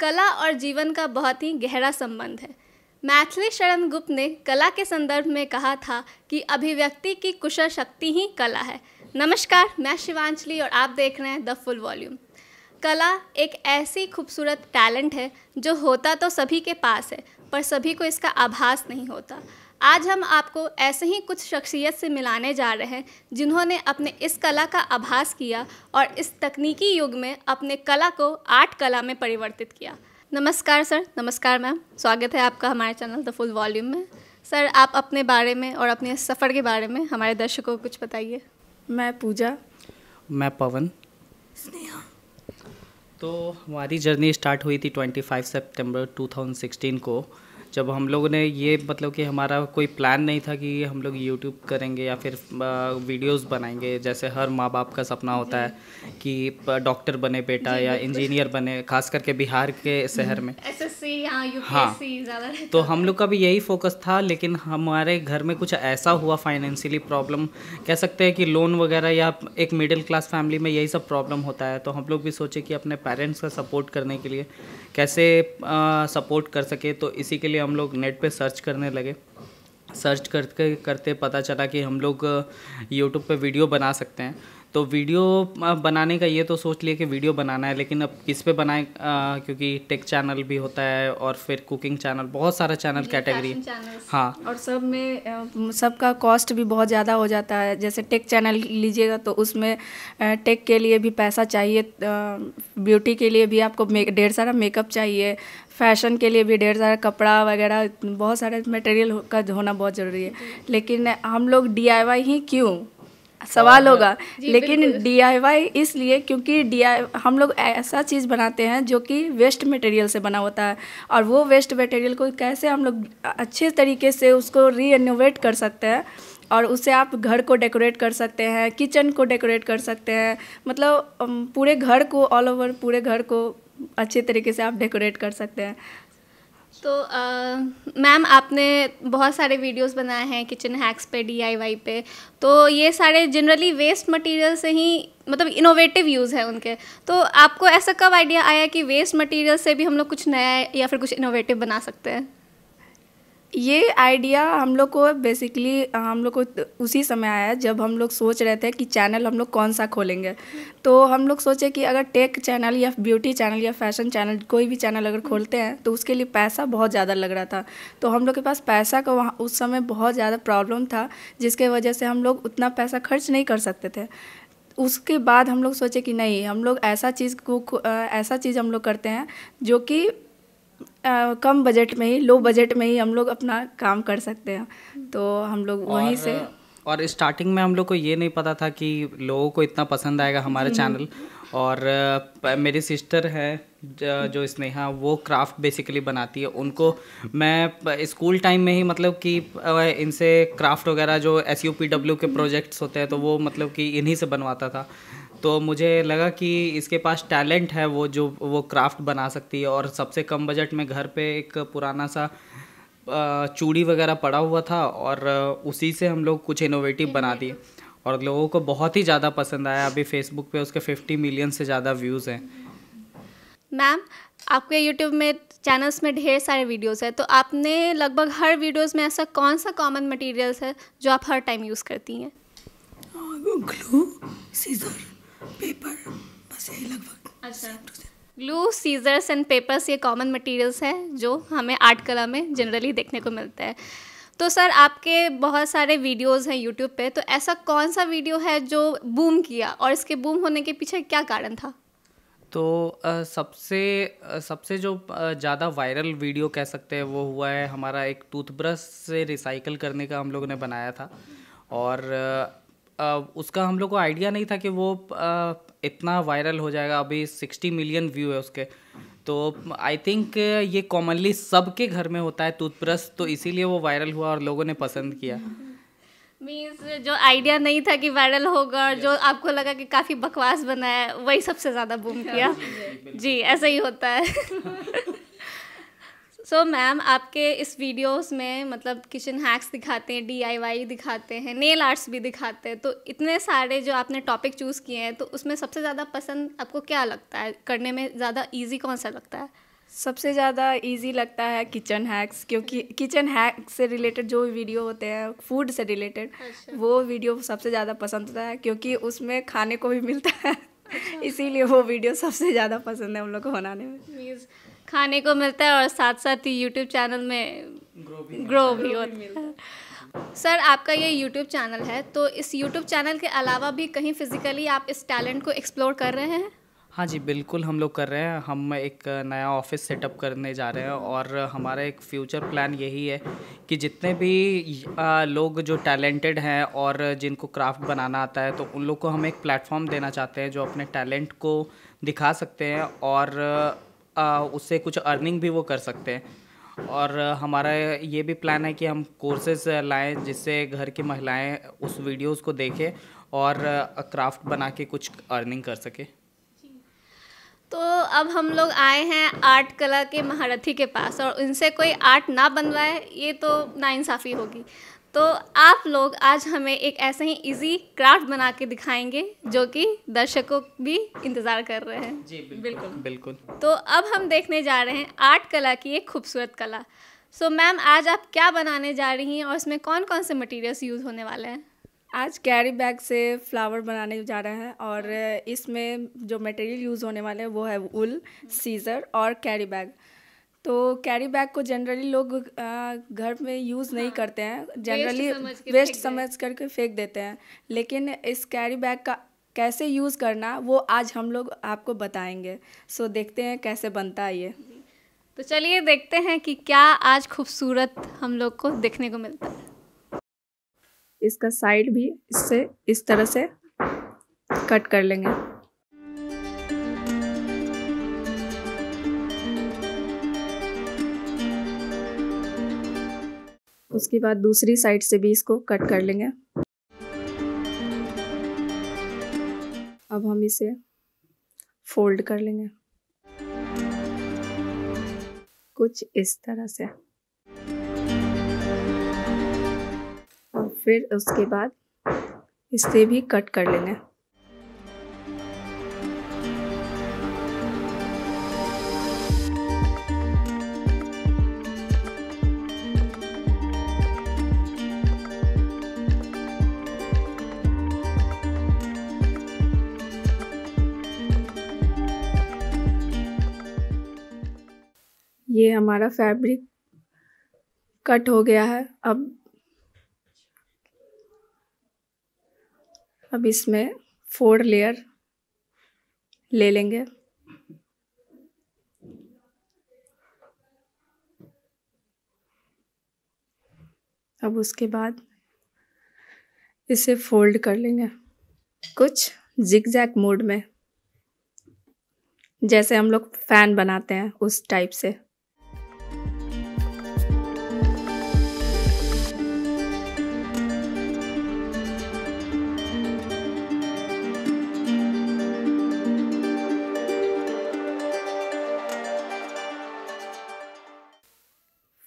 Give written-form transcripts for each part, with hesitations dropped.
कला और जीवन का बहुत ही गहरा संबंध है। मैथिली शरण गुप्त ने कला के संदर्भ में कहा था कि अभिव्यक्ति की कुशल शक्ति ही कला है। नमस्कार, मैं शिवांजलि और आप देख रहे हैं द फुल वॉल्यूम। कला एक ऐसी खूबसूरत टैलेंट है जो होता तो सभी के पास है, पर सभी को इसका आभास नहीं होता। आज हम आपको ऐसे ही कुछ शख्सियत से मिलाने जा रहे हैं जिन्होंने अपने इस कला का आभास किया और इस तकनीकी युग में अपने कला को आर्ट कला में परिवर्तित किया। नमस्कार सर। नमस्कार मैम, स्वागत है आपका हमारे चैनल द फुल वॉल्यूम में। सर, आप अपने बारे में और अपने सफ़र के बारे में हमारे दर्शकों को कुछ बताइए। मैं पूजा। मैं पवन। स्नेहा। तो हमारी जर्नी स्टार्ट हुई थी 25 सितंबर 2016 को, जब हम लोगों ने ये मतलब कि हमारा कोई प्लान नहीं था कि हम लोग यूट्यूब करेंगे या फिर वीडियोस बनाएंगे। जैसे हर माँ बाप का सपना होता है कि डॉक्टर बने बेटा या इंजीनियर बने, खास करके बिहार के शहर में एसएससी या यूपीएससी ज़्यादा रहता है। तो हम लोग का भी यही फोकस था, लेकिन हमारे घर में कुछ ऐसा हुआ, फाइनेंशियली प्रॉब्लम कह सकते हैं कि लोन वगैरह, या एक मिडिल क्लास फैमिली में यही सब प्रॉब्लम होता है। तो हम लोग भी सोचे कि अपने पेरेंट्स का सपोर्ट करने के लिए कैसे सपोर्ट कर सके। तो इसी के लिए हम लोग नेट पे सर्च करने लगे। सर्च करते करते पता चला कि हम लोग यूट्यूब पे वीडियो बना सकते हैं। तो वीडियो बनाने का ये तो सोच लिया कि वीडियो बनाना है, लेकिन अब किस पे बनाएं, क्योंकि टेक चैनल भी होता है और फिर कुकिंग चैनल, बहुत सारा चैनल कैटेगरी। हाँ, और सब में सबका कॉस्ट भी बहुत ज़्यादा हो जाता है। जैसे टेक चैनल लीजिएगा तो उसमें टेक के लिए भी पैसा चाहिए, ब्यूटी के लिए भी आपको ढेर सारा मेकअप चाहिए, फैशन के लिए भी ढेर सारा कपड़ा वगैरह, बहुत सारे मटेरियल का होना बहुत ज़रूरी है। लेकिन हम लोग DIY ही क्यों, सवाल होगा। लेकिन DIY इसलिए क्योंकि हम लोग ऐसा चीज़ बनाते हैं जो कि वेस्ट मटेरियल से बना होता है, और वो वेस्ट मटेरियल को कैसे हम लोग अच्छे तरीके से उसको रीइनोवेट कर सकते हैं, और उससे आप घर को डेकोरेट कर सकते हैं, किचन को डेकोरेट कर सकते हैं, मतलब पूरे घर को, ऑल ओवर पूरे घर को अच्छे तरीके से आप डेकोरेट कर सकते हैं। तो मैम, आपने बहुत सारे वीडियोस बनाए हैं किचन हैक्स पे, DIY पे। तो ये सारे जनरली वेस्ट मटेरियल से ही, मतलब इनोवेटिव यूज़ है उनके। तो आपको ऐसा कब आइडिया आया कि वेस्ट मटेरियल से भी हम लोग कुछ नया या फिर कुछ इनोवेटिव बना सकते हैं? ये आइडिया हम लोग को बेसिकली हम लोग को उसी समय आया जब हम लोग सोच रहे थे कि चैनल हम लोग कौन सा खोलेंगे। तो हम लोग सोचे कि अगर टेक चैनल या ब्यूटी चैनल या फैशन चैनल, कोई भी चैनल अगर खोलते हैं तो उसके लिए पैसा बहुत ज़्यादा लग रहा था। तो हम लोग के पास पैसा का वहाँ उस समय बहुत ज़्यादा प्रॉब्लम था, जिसके वजह से हम लोग उतना पैसा खर्च नहीं कर सकते थे। उसके बाद हम लोग सोचे कि नहीं, हम लोग ऐसा चीज़ हम लोग करते हैं जो कि कम बजट में ही, लो बजट में ही हम लोग अपना काम कर सकते हैं। तो हम लोग वहीं से, और स्टार्टिंग में हम लोग को ये नहीं पता था कि लोगों को इतना पसंद आएगा हमारा चैनल। और मेरी सिस्टर है जो स्नेहा, वो क्राफ्ट बेसिकली बनाती है। उनको मैं स्कूल टाइम में ही मतलब कि इनसे क्राफ्ट वगैरह जो SUPW के प्रोजेक्ट्स होते हैं तो वो मतलब कि इन्हीं से बनवाता था। तो मुझे लगा कि इसके पास टैलेंट है, वो क्राफ्ट बना सकती है। और सबसे कम बजट में घर पे एक पुराना सा चूड़ी वगैरह पड़ा हुआ था, और उसी से हम लोग कुछ इनोवेटिव बना दिए, और लोगों को बहुत ही ज़्यादा पसंद आया। अभी फेसबुक पे उसके 50 मिलियन से ज़्यादा व्यूज़ हैं। मैम, आपके यूट्यूब में चैनल्स में ढेर सारे वीडियोस है, तो आपने लगभग हर वीडियोस में ऐसा कौन सा कॉमन मटेरियल्स है जो आप हर टाइम यूज़ करती हैं? ग्लू, सीजर, पेपर, बस यही लगभग। अच्छा, ग्लू, सीजर्स एंड पेपर्स ये कॉमन मटेरियल्स हैं जो हमें आर्ट कला में जनरली देखने को मिलता है। तो सर, आपके बहुत सारे वीडियोस हैं यूट्यूब पे, तो ऐसा कौन सा वीडियो है जो बूम किया, और इसके बूम होने के पीछे क्या कारण था? तो सबसे जो ज़्यादा वायरल वीडियो कह सकते हैं वो हुआ है हमारा एक टूथब्रश से रिसाइकल करने का हम लोगों ने बनाया था। और उसका हम लोग को आइडिया नहीं था कि वो इतना वायरल हो जाएगा। अभी 60 मिलियन व्यू है उसके। तो आई थिंक ये कॉमनली सबके घर में होता है टूथब्रश, तो इसीलिए वो वायरल हुआ और लोगों ने पसंद किया। मीन्स जो आइडिया नहीं था कि वायरल होगा, और जो आपको लगा कि काफ़ी बकवास बना है, वही सबसे ज़्यादा बूम किया। जी, ऐसा ही होता है। सो मैम, आपके इस वीडियोस में मतलब किचन हैक्स दिखाते हैं, DIY दिखाते हैं, नेल आर्ट्स भी दिखाते हैं। तो इतने सारे जो आपने टॉपिक चूज़ किए हैं, तो उसमें सबसे ज़्यादा पसंद आपको क्या लगता है करने में? ज़्यादा इजी कौन सा लगता है? सबसे ज़्यादा इजी लगता है किचन हैक्स, क्योंकि किचन हैक से रिलेटेड जो भी वीडियो होते हैं फूड से रिलेटेड, वो वीडियो सबसे ज़्यादा पसंद होता है, क्योंकि उसमें खाने को भी मिलता है। इसीलिए वो वीडियो सबसे ज़्यादा पसंद है हम लोग को बनाने में। मीन्स खाने को मिलता है और साथ साथ ही यूट्यूब चैनल में ग्रो भी होता है। सर, आपका ये यूट्यूब चैनल है, तो इस यूट्यूब चैनल के अलावा भी कहीं फिजिकली आप इस टैलेंट को एक्सप्लोर कर रहे हैं? हाँ जी, बिल्कुल हम लोग कर रहे हैं। हम एक नया ऑफिस सेटअप करने जा रहे हैं और हमारा एक फ्यूचर प्लान यही है कि जितने भी लोग जो टैलेंटेड हैं और जिनको क्राफ्ट बनाना आता है, तो उन लोग को हम एक प्लेटफॉर्म देना चाहते हैं जो अपने टैलेंट को दिखा सकते हैं और उससे कुछ अर्निंग भी वो कर सकते हैं। और हमारा ये भी प्लान है कि हम कोर्सेज लाएं जिससे घर की महिलाएं उस वीडियोस को देखें और क्राफ्ट बना के कुछ अर्निंग कर सके। तो अब हम लोग आए हैं आर्ट कला के महारथी के पास और उनसे कोई आर्ट ना बनवाए, ये तो नाइंसाफ़ी होगी। तो आप लोग आज हमें एक ऐसे ही इजी क्राफ्ट बना के दिखाएंगे जो कि दर्शकों भी इंतज़ार कर रहे हैं। जी बिल्कुल बिल्कुल। तो अब हम देखने जा रहे हैं आर्ट कला की एक खूबसूरत कला। सो मैम, आज आप क्या बनाने जा रही हैं और इसमें कौन कौन से मटेरियल्स यूज़ होने वाले हैं? आज कैरी बैग से फ्लावर बनाने जा रहे हैं और इसमें जो मटेरियल यूज़ होने वाले हैं वो है वुल, सीज़र और कैरी बैग। तो कैरी बैग को जनरली लोग घर में यूज़ नहीं करते हैं, जनरली वेस्ट समझ करके फेंक देते हैं, लेकिन इस कैरी बैग का कैसे यूज़ करना वो आज हम लोग आपको बताएंगे। सो देखते हैं कैसे बनता है ये। तो चलिए देखते हैं कि क्या आज खूबसूरत हम लोग को देखने को मिलता है। इसका साइड भी इससे इस तरह से कट कर लेंगे। उसके बाद दूसरी साइड से भी इसको कट कर लेंगे। अब हम इसे फोल्ड कर लेंगे कुछ इस तरह से, और फिर उसके बाद इसे भी कट कर लेंगे। ये हमारा फैब्रिक कट हो गया है। अब इसमें 4 लेयर ले लेंगे। अब उसके बाद इसे फोल्ड कर लेंगे कुछ जिगजैग मोड में, जैसे हम लोग फैन बनाते हैं उस टाइप से।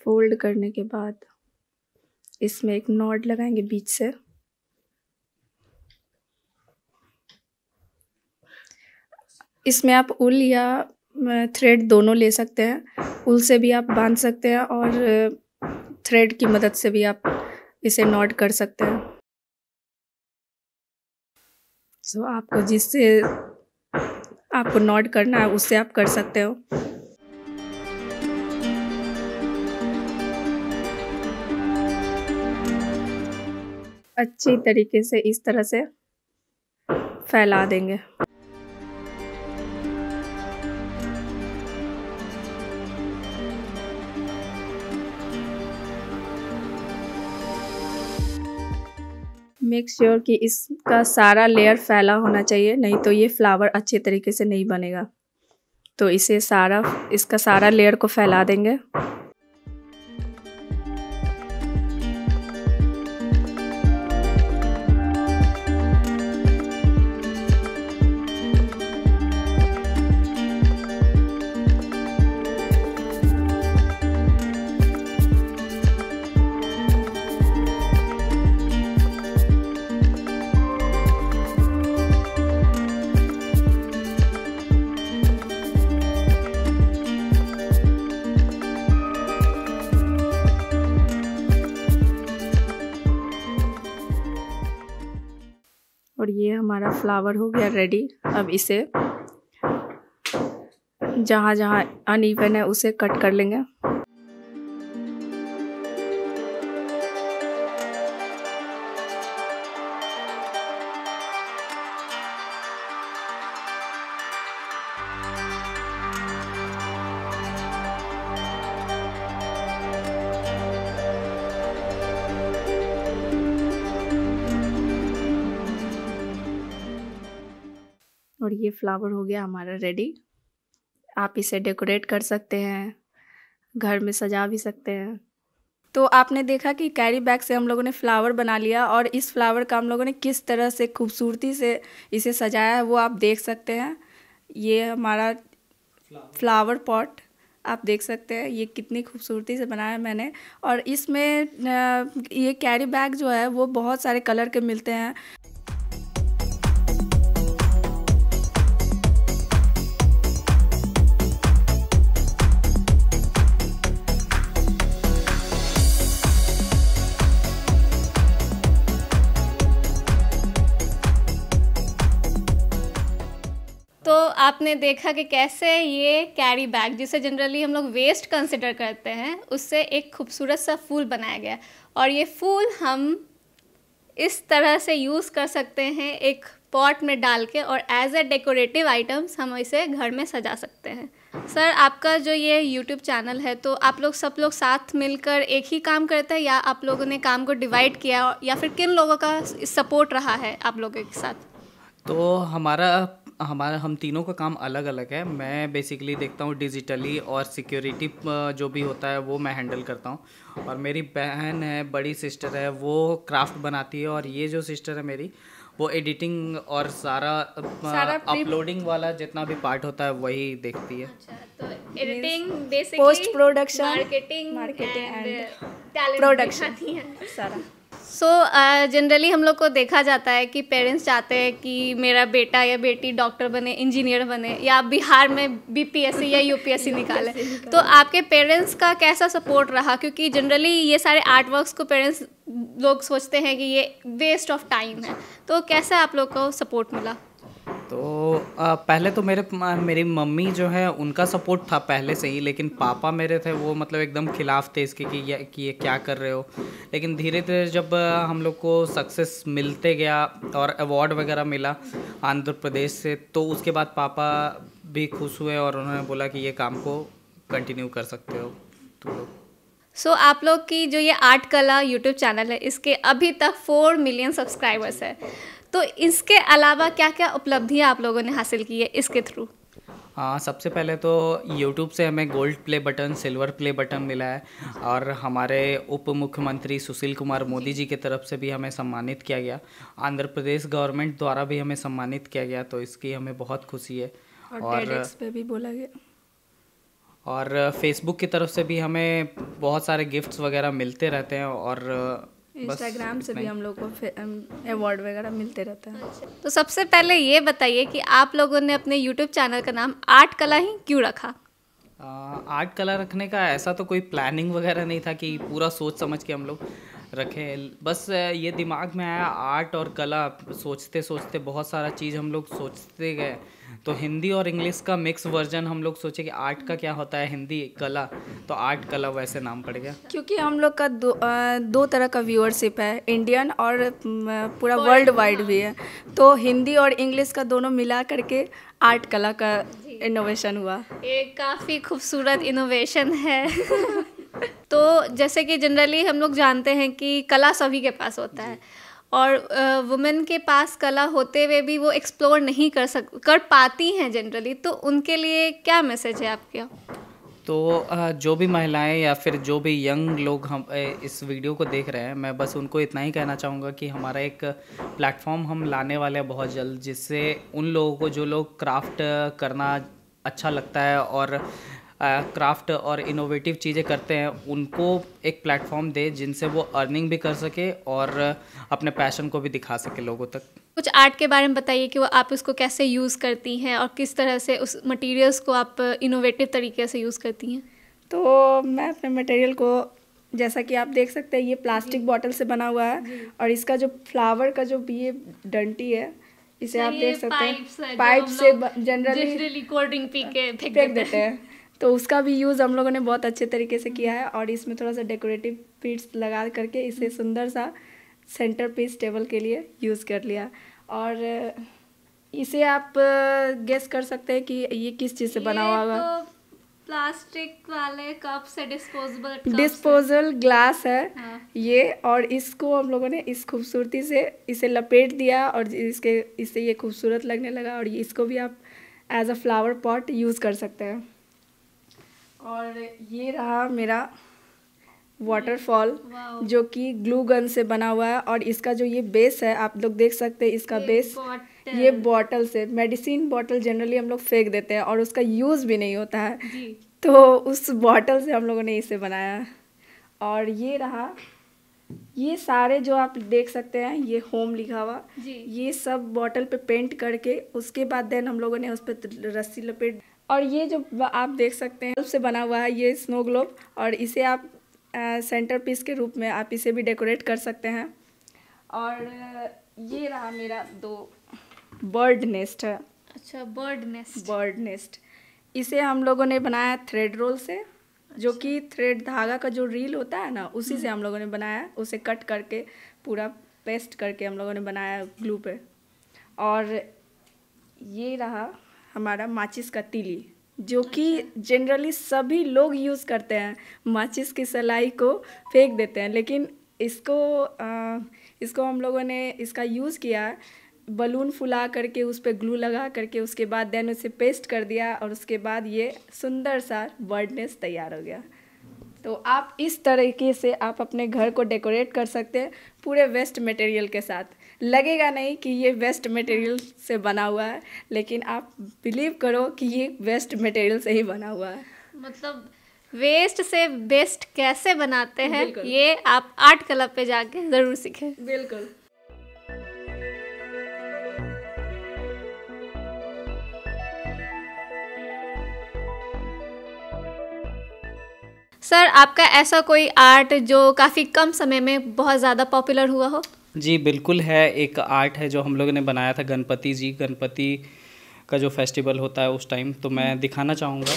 फोल्ड करने के बाद इसमें एक नॉट लगाएंगे बीच से। इसमें आप उल या थ्रेड दोनों ले सकते हैं। उल से भी आप बांध सकते हैं और थ्रेड की मदद से भी आप इसे नॉट कर सकते हैं। सो आपको जिससे आपको नॉट करना है उससे आप कर सकते हो। अच्छी तरीके से इस तरह से फैला देंगे। मेक श्योर कि इसका सारा लेयर फैला होना चाहिए, नहीं तो ये फ्लावर अच्छे तरीके से नहीं बनेगा। तो इसका सारा लेयर को फैला देंगे। ये हमारा फ्लावर हो गया रेडी। अब इसे जहाँ जहाँ अनइवन है उसे कट कर लेंगे। और ये फ्लावर हो गया हमारा रेडी। आप इसे डेकोरेट कर सकते हैं, घर में सजा भी सकते हैं। तो आपने देखा कि कैरी बैग से हम लोगों ने फ्लावर बना लिया, और इस फ्लावर का हम लोगों ने किस तरह से खूबसूरती से इसे सजाया है वो आप देख सकते हैं। ये हमारा फ्लावर पॉट आप देख सकते हैं, ये कितनी खूबसूरती से बनाया मैंने। और इसमें ये कैरी बैग जो है वो बहुत सारे कलर के मिलते हैं। तो आपने देखा कि कैसे ये कैरी बैग, जिसे जनरली हम लोग वेस्ट कंसिडर करते हैं, उससे एक खूबसूरत सा फूल बनाया गया। और ये फूल हम इस तरह से यूज़ कर सकते हैं एक पॉट में डाल के, और एज ए डेकोरेटिव आइटम्स हम इसे घर में सजा सकते हैं। सर, आपका जो ये यूट्यूब चैनल है, तो आप लोग सब लोग साथ मिलकर एक ही काम करते हैं, या आप लोगों ने काम को डिवाइड किया, या फिर किन लोगों का सपोर्ट रहा है आप लोगों के साथ? तो हमारा हम तीनों का काम अलग अलग है। मैं बेसिकली देखता हूँ डिजिटली, और सिक्योरिटी जो भी होता है वो मैं हैंडल करता हूँ। और मेरी बहन है, बड़ी सिस्टर है, वो क्राफ्ट बनाती है। और ये जो सिस्टर है मेरी, वो एडिटिंग और सारा अपलोडिंग वाला जितना भी पार्ट होता है वही देखती है। अच्छा, तो editing, basically post production, marketing and talent production दिखाती हैं सारा। सो जनरली हम लोग को देखा जाता है कि पेरेंट्स चाहते हैं कि मेरा बेटा या बेटी डॉक्टर बने, इंजीनियर बने, या बिहार में बीपीएससी या यूपीएससी निकाले। तो आपके पेरेंट्स का कैसा सपोर्ट रहा? क्योंकि जनरली ये सारे आर्ट वर्क्स को पेरेंट्स लोग सोचते हैं कि ये वेस्ट ऑफ टाइम है, तो कैसे आप लोग को सपोर्ट मिला? तो पहले तो मेरी मम्मी जो है उनका सपोर्ट था पहले से ही, लेकिन पापा मेरे थे वो मतलब एकदम खिलाफ थे इसके कि ये क्या कर रहे हो। लेकिन धीरे धीरे जब हम लोग को सक्सेस मिलते गया और अवार्ड वगैरह मिला आंध्र प्रदेश से, तो उसके बाद पापा भी खुश हुए और उन्होंने बोला कि ये काम को कंटिन्यू कर सकते हो तुम लोग। सो आप लोग की जो ये आर्ट कला यूट्यूब चैनल है, इसके अभी तक 4 मिलियन सब्सक्राइबर्स है, तो इसके अलावा क्या क्या उपलब्धियां आप लोगों ने हासिल की है इसके थ्रू? हाँ, सबसे पहले तो YouTube से हमें gold play button, silver play button मिला है। और हमारे उप मुख्यमंत्री सुशील कुमार मोदी जी की तरफ से भी हमें सम्मानित किया गया। आंध्र प्रदेश गवर्नमेंट द्वारा भी हमें सम्मानित किया गया, तो इसकी हमें बहुत खुशी है। और TEDx पे भी बोला गया। और फेसबुक की तरफ से भी हमें बहुत सारे गिफ्ट्स वगैरह मिलते रहते हैं, और इंस्टाग्राम से भी हम लोग को अवार्ड वगैरह मिलते रहते हैं। तो सबसे पहले ये बताइए कि आप लोगों ने अपने यूट्यूब चैनल का नाम आर्ट कला ही क्यों रखा? आर्ट कला रखने का ऐसा तो कोई प्लानिंग वगैरह नहीं था कि पूरा सोच समझ के हम लोग रखें। बस ये दिमाग में आया, आर्ट और कला सोचते सोचते बहुत सारा चीज़ हम लोग सोचते गए, तो हिंदी और इंग्लिश का मिक्स वर्जन हम लोग सोचे कि आर्ट का क्या होता है, हिंदी कला, तो आर्ट कला वैसे नाम पड़ गया। क्योंकि हम लोग का दो तरह का व्यूअरशिप है, इंडियन और पूरा वर्ल्ड वाइड भी है, तो हिंदी और इंग्लिश का दोनों मिला करके आर्ट कला का इनोवेशन हुआ। एक काफ़ी खूबसूरत इनोवेशन है। तो जैसे कि जनरली हम लोग जानते हैं कि कला सभी के पास होता है, और वुमेन के पास कला होते हुए भी वो एक्सप्लोर नहीं कर पाती हैं जनरली, तो उनके लिए क्या मैसेज है आपका? तो जो भी महिलाएं या फिर जो भी यंग लोग हम इस वीडियो को देख रहे हैं, मैं बस उनको इतना ही कहना चाहूँगा कि हमारा एक प्लेटफॉर्म हम लाने वाले हैं बहुत जल्द, जिससे उन लोगों को, जो लोग क्राफ्ट करना अच्छा लगता है और क्राफ्ट और इनोवेटिव चीज़ें करते हैं, उनको एक प्लेटफॉर्म दे जिनसे वो अर्निंग भी कर सके और अपने पैशन को भी दिखा सके लोगों तक। कुछ आर्ट के बारे में बताइए कि वो आप उसको कैसे यूज़ करती हैं और किस तरह से उस मटेरियल्स को आप इनोवेटिव तरीके से यूज़ करती हैं। तो मैं अपने मटेरियल को, जैसा कि आप देख सकते हैं, ये प्लास्टिक बॉटल से बना हुआ है, और इसका जो फ्लावर का जो भी ये डंटी है, इसे आप देख सकते पाइप्स है हैं, जो पाइप हम से लोग जनरली कोल्ड ड्रिंक पी के फेंक फेंक देते हैं। तो उसका भी यूज़ हम लोगों ने बहुत अच्छे तरीके से किया है, और इसमें थोड़ा सा डेकोरेटिव पीस लगा करके इसे सुंदर सा सेंटर पीस टेबल के लिए यूज़ कर लिया। और इसे आप गेस कर सकते हैं कि ये किस चीज़ से बना हुआ होगा। तो प्लास्टिक वाले कप से डिस्पोजल ग्लास है हाँ। ये, और इसको हम लोगों ने इस खूबसूरती से इसे लपेट दिया, और इससे ये खूबसूरत लगने लगा। और इसको भी आप as a flower pot use कर सकते हैं। और ये रहा मेरा वाटरफॉल, जो कि ग्लू गन से बना हुआ है। और इसका जो ये बेस है, आप लोग देख सकते हैं इसका बेस, ये बॉटल से, मेडिसिन बॉटल जनरली हम लोग फेंक देते हैं और उसका यूज़ भी नहीं होता है जी। तो उस बॉटल से हम लोगों ने इसे बनाया है। और ये रहा, ये सारे जो आप देख सकते हैं, ये होम लिखा हुआ, ये सब बॉटल पे पेंट करके उसके बाद देन हम लोगों ने उस पर रस्सी लपेट। और ये जो आप देख सकते हैं से बना हुआ है, ये स्नो ग्लोब, और इसे आप सेंटर पीस के रूप में आप इसे भी डेकोरेट कर सकते हैं। और ये रहा मेरा 2 बर्ड नेस्ट है। अच्छा, बर्ड नेस्ट इसे हम लोगों ने बनाया थ्रेड रोल से, जो कि थ्रेड धागा का जो रील होता है ना, उसी से हम लोगों ने बनाया। उसे कट करके पूरा पेस्ट करके हम लोगों ने बनाया ग्लू पे। और ये रहा हमारा माचिस का तीली, जो कि जनरली सभी लोग यूज़ करते हैं। माचिस की सलाई को फेंक देते हैं, लेकिन इसको हम लोगों ने इसका यूज़ किया, बलून फुला करके उस पर ग्लू लगा करके, उसके बाद देन उसे पेस्ट कर दिया, और उसके बाद ये सुंदर सा बर्ड नेस्ट तैयार हो गया। तो आप इस तरीके से आप अपने घर को डेकोरेट कर सकते हैं पूरे वेस्ट मटेरियल के साथ। लगेगा नहीं कि ये वेस्ट मटेरियल से बना हुआ है, लेकिन आप बिलीव करो कि ये वेस्ट मटेरियल से ही बना हुआ है। मतलब वेस्ट से बेस्ट कैसे बनाते हैं, ये आप आर्ट क्लब पे जाके ज़रूर सीखें। बिल्कुल। सर, आपका ऐसा कोई आर्ट जो काफ़ी कम समय में बहुत ज़्यादा पॉपुलर हुआ हो? जी बिल्कुल है। एक आर्ट है जो हम लोगों ने बनाया था गणपति का जो फेस्टिवल होता है उस टाइम, तो मैं दिखाना चाहूँगा।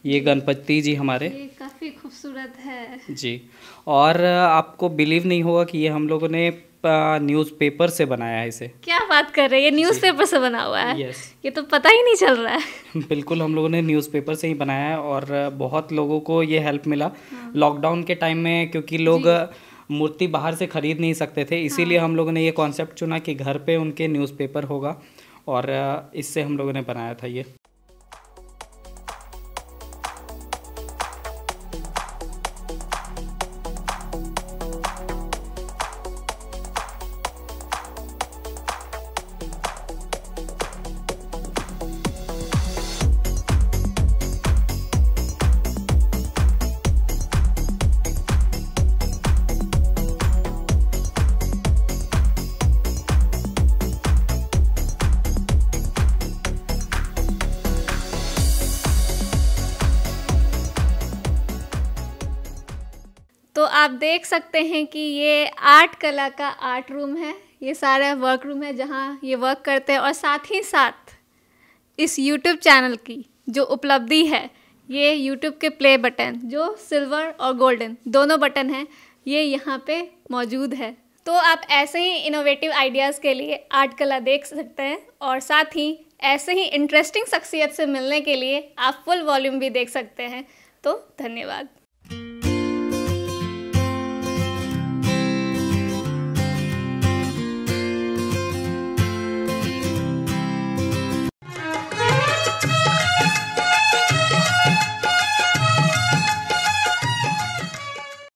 ये गणपति जी हमारे, ये काफ़ी खूबसूरत है जी। और आपको बिलीव नहीं होगा कि ये हम लोगों ने न्यूज़पेपर से बनाया है इसे। क्या बात कर रहे हैं, ये न्यूज़पेपर से बना हुआ है? यस। ये तो पता ही नहीं चल रहा है। बिल्कुल, हम लोगों ने न्यूज़पेपर से ही बनाया है, और बहुत लोगों को ये हेल्प मिला लॉकडाउन के टाइम में, क्योंकि लोग मूर्ति बाहर से ख़रीद नहीं सकते थे। इसीलिए हम लोगों ने ये कॉन्सेप्ट चुना कि घर पे उनके न्यूज़पेपर होगा, और इससे हम लोगों ने बनाया था ये। तो आप देख सकते हैं कि ये आर्ट कला का आर्ट रूम है, ये सारा वर्क रूम है जहाँ ये वर्क करते हैं। और साथ ही साथ इस यूट्यूब चैनल की जो उपलब्धि है, ये यूट्यूब के प्ले बटन जो सिल्वर और गोल्डन दोनों बटन हैं, ये यहाँ पे मौजूद है। तो आप ऐसे ही इनोवेटिव आइडियाज़ के लिए आर्ट कला देख सकते हैं, और साथ ही ऐसे ही इंटरेस्टिंग शख्सियत से मिलने के लिए आप फुल वॉल्यूम भी देख सकते हैं। तो धन्यवाद।